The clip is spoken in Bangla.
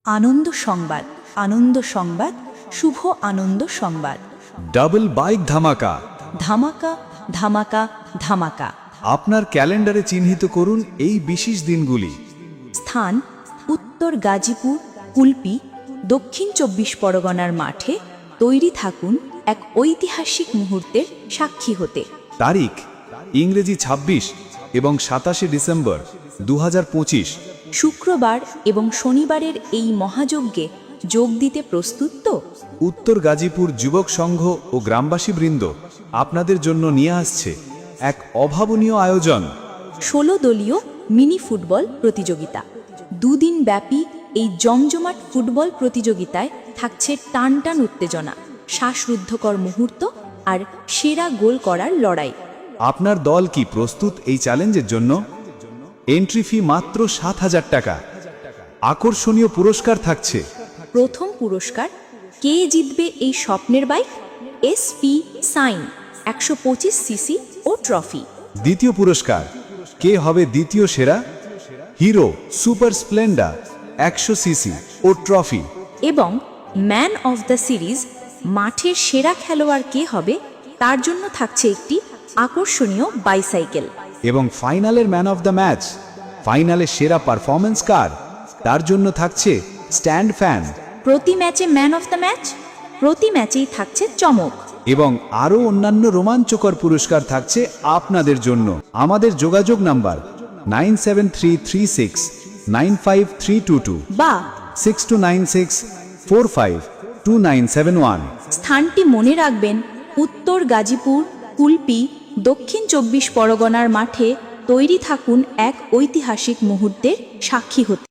আনন্দ সংবাদ, আনন্দ সংবাদ, শুভ আনন্দ সংবাদ। ডাবল বাইক ধামাকা। ধামাকা, ধামাকা, ধামাকা। আপনার ক্যালেন্ডারে চিহ্নিত করুন এই বিশেষ দিনগুলি। স্থান: উত্তর গাজীপুর, কুলপি, দক্ষিণ 24 পরগনার মাঠে। তৈরি থাকুন এক ঐতিহাসিক মুহূর্তের সাক্ষী হতে। তারিখ: ইংরেজি 26 এবং 27 ডিসেম্বর 2025। শুক্রবার এবং শনিবারের এই মহাযজ্ঞে যোগ দিতে প্রস্তুত তো? উত্তর গাজীপুর যুবক সংঘ ও গ্রামবাসীবৃন্দ আপনাদের জন্য নিয়ে আসছে এক অভাবনীয় আয়োজন। 16 দলীয় মিনি ফুটবল প্রতিযোগিতা। দুদিন ব্যাপী এই জমজমাট ফুটবল প্রতিযোগিতায় থাকছে টানটান উত্তেজনা, শ্বাসরুদ্ধকর মুহূর্ত আর সেরা গোল করার লড়াই। আপনার দল কি প্রস্তুত এই চ্যালেঞ্জের জন্য? এন্ট্রি ফি মাত্র 7,000 টাকা। আকর্ষণীয় পুরস্কার থাকছে: প্রথম পুরস্কার, কে জিতবে এই স্বপ্নের বাইক, SP সাইন 125 সিসি ও ট্রফি। দ্বিতীয় পুরস্কার, কে হবে দ্বিতীয় সেরা, হিরো সুপার স্প্লেন্ডার 100 সিসি ও ট্রফি। এবং ম্যান অফ দ্য সিরিজ, মাঠের সেরা খেলোয়াড় কে হবে তার জন্য থাকছে একটি আকর্ষণীয় বাইসাইকেল। এবং ফাইনালের ম্যান অফ দ্য ম্যাচ, ফাইনালে সেরা পারফরম্যান্স কার, তার জন্য থাকছে স্ট্যান্ড ফ্যান। প্রতি ম্যাচে ম্যান অফ দ্য ম্যাচ, প্রতি ম্যাচেই থাকছে চমক। এবং আরও অন্যান্য রোমাঞ্চকর পুরস্কার থাকছে আপনাদের জন্য। আমাদের যোগাযোগ নাম্বার 9733695322 বা 6296452971। স্থানটি মনে রাখবেন, উত্তর গাজীপুর, কুলপি, দক্ষিণ 24 পরগনার মাঠে। তৈরি থাকুন এক ঐতিহাসিক মুহূর্তের সাক্ষী হতে।